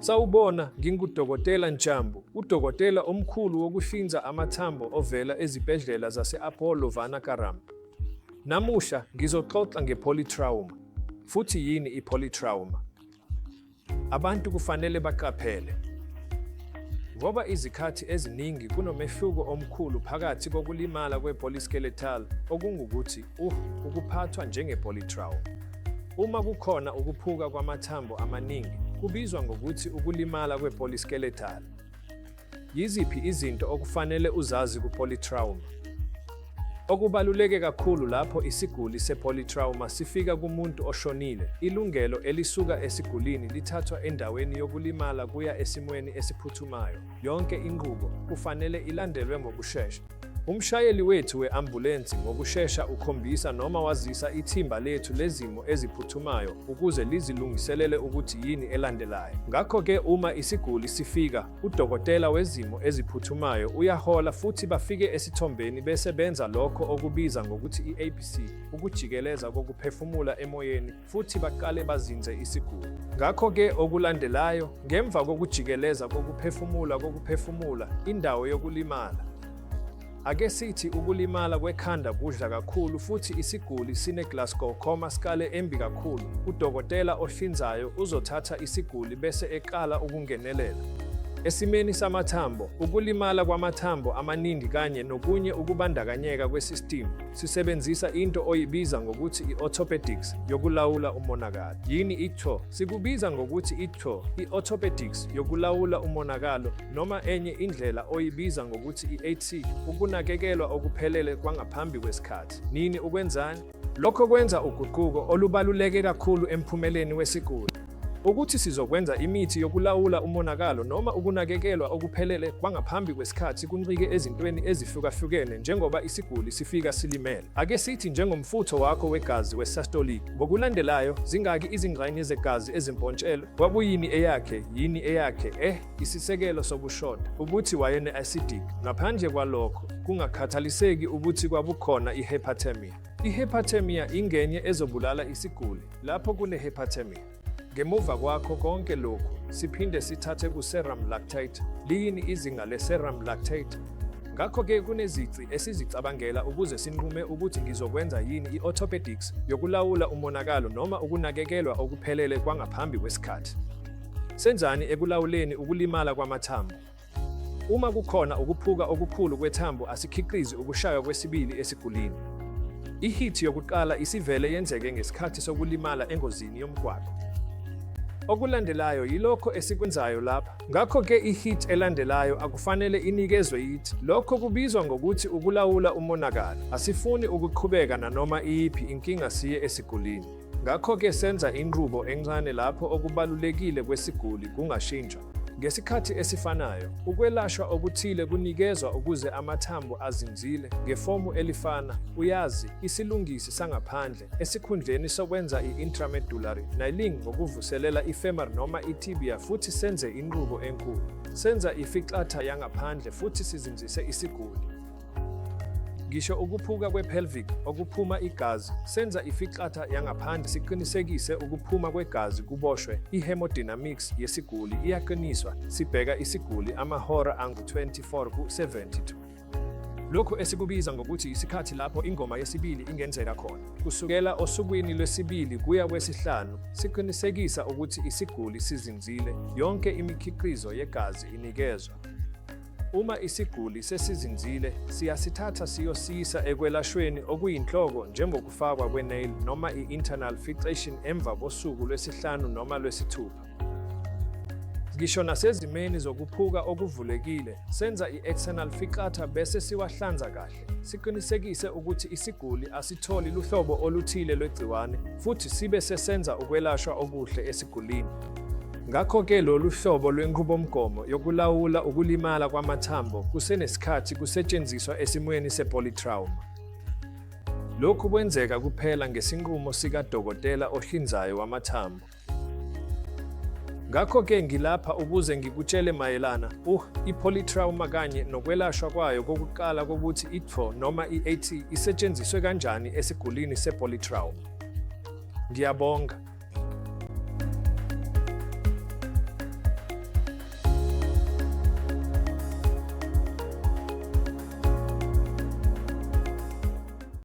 Sawubona, ngingudokotela Ntjambu, udokotela omkhulu wokuhlinza amathambo ovela ezibhedlela zase-Apollo Vanakaram. Namuhla ngizoxoxa nge-polytrauma. Futhi yini i-polytrauma? Abantu kufanele baqaphele. Ngoba izikhathi eziningi kunomehluko omkhulu phakathi kokulimala kwe-polyskeletal, okungukuthi ukuphathwa njenge-polytrauma. Uma kukhona ukuphuka kwamathambo amaningi, kubizwa ngokuthi ukulimala kwe-polyskeletal. Yiziphi izinto okufanele uzazi ku-polytrauma? Okubaluleke kakhulu lapho isiguli se-polytrauma sifika kumuntu oshonile, ilungelo elisuka esigulini lithathwa endaweni yokulimala kuya esimweni esiphuthumayo. Yonke inqubo kufanele ilandelwe ngokushesha. Umshayeli wethu we-ambulensi ngokushesha ukhombisa noma wazisa ithimba lethu lezimo eziphuthumayo ukuze lizilungiselele ukuthi yini elandelayo. Ngakho-ke uma isiguli sifika, udokotela wezimo eziphuthumayo uyahola futhi bafike esithombeni bese benza lokho okubiza ngokuthi i-APC, ukujikeleza kokuphefumula emoyeni, futhi baqale bazinze isiguli. Ngakho-ke okulandelayo, ngemva kokujikeleza kokuphefumula, indawo yokulimala. Ake sithi ukulimala kwekhanda kudla kakhulu futhi isiguli sine-Glasgow coma scale embi kakhulu. Udokotela ohlinzayo uzothatha isiguli bese eqala ukungenelela. Esimeni samathambo, ukulimala kwamathambo amaningi kanye nokunye ukubandakanyeka kwesistimu, sisebenzisa into oyibiza ngokuthi i-orthopedics yokulawula umonakalo. Yini i-TO? Sikubiza ngokuthi i-TO, i-orthopedics yokulawula umonakalo, noma enye indlela oyibiza ngokuthi i-AT, ukunakekelwa okuphelele kwangaphambi kwesikhathi. Nini ukwenzani? Lokho kwenza uguquko olubaluleke kakhulu emphumeleni wesiguli. Ukuthi sizokwenza imithi yokulawula umonakalo noma ukunakekelwa okuphelele kwangaphambi kwesikhathi kuncike ezintweni ezihlukahlukene njengoba isiguli sifika silimele. Ake sithi njengomfutho wakho wegazi we-systolic. Ngokulandelayo, zingaki izingxenye zegazi ezimpontshelwe? Kwakuyini eyakhe? Yini eyakhe? Isisekelo sokushoda. Ukuthi wayene-acidic. Ngaphandle kwalokho, kungakhathaliseki ukuthi kwabukhona i-hyperthermia. I-hyperthermia ingenye ezobulala isiguli lapho kune-hyperthermia. Ngemuva kwakho konke lokhu, siphinde sithathe ku-serum lactate. Liyini izinga le-serum lactate? Ngakho-ke kunezici esizicabangela ukuze sinqume ukuthi ngizokwenza yini i-orthopedics yokulawula umonakalo noma ukunakekelwa okuphelele kwangaphambi kwesikhathi. Senzani ekulawuleni ukulimala kwamathambo? Uma kukhona ukuphuka okukhulu kwethambo asikhiqizi ukushaywa kwesibili esigulini. I-hit yokuqala isivele yenzeke ngesikhathi sokulimala engozini yomgwaqo. Okulandelayo yilokho esikwenzayo lapha. Ngakho-ke i-hit elandelayo akufanele inikezwe yithi. Lokho kubizwa ngokuthi ukulawula umonakalo. Asifuni ukuqhubeka nanoma iyiphi inkinga siye esigulini. Ngakho-ke senza inqubo encane lapho okubalulekile kwesiguli kungashintshwa. Ngesikhathi esifanayo, ukwelashwa okuthile kunikezwa ukuze amathambo azinzile ngefomu elifana. Uyazi, isilungisi sangaphandle esikhundleni sokwenza i-intramedullary nailing ngokuvuselela i-femur noma i-tibia futhi senze inqubo enkulu. Senza ifixatha yangaphandle futhi sizinzise isiguli. Ngisho ukuphuka kwe-pelvic, okuphuma igazi, senza ifixatha yangaphandle siqinisekise ukuphuma kwegazi kuboshwe. I-hemodynamics yesiguli iyaqiniswa, sibheka isiguli amahora angu-24 ku-72. Lokhu esikubiza ngokuthi isikhathi lapho ingoma yesibili ingenzeka khona. Kusukela osukwini lwesibili kuya kwesihlanu, siqinisekisa ukuthi isiguli sizinzile, yonke imikhiqizo yegazi inikezwa. Uma isiguli sesizinzile, siyasithatha siyosiyisa ekwelashweni okuyinhloko njengokufakwa kwe-nail noma i-internal fixation emva kosuku lwesihlanu noma lwesithupha. Ngisho nasezimeni zokuphuka okuvulekile, senza i-external fixata bese siwahlanza kahle. Siqinisekise ukuthi isiguli asitholi luhlobo oluthile lwegciwane, futhi sibe sesenza ukwelashwa okuhle esigulini. Ngakho-ke lolu hlobo lwenqubomgomo yokulawula ukulimala kwamathambo kusenesikhathi kusetshenziswa esimweni se-polytrauma. Lokhu kwenzeka kuphela ngesinqumo sikadokotela ohlinzayo wamathambo. Ngakho-ke ngilapha ukuze ngikutshele mayelana i-polytrauma kanye nokwelashwa kwayo kokuqala kokuthi i-TO noma i-AT isetshenziswe kanjani esigulini se-polytrauma. Ngiyabonga.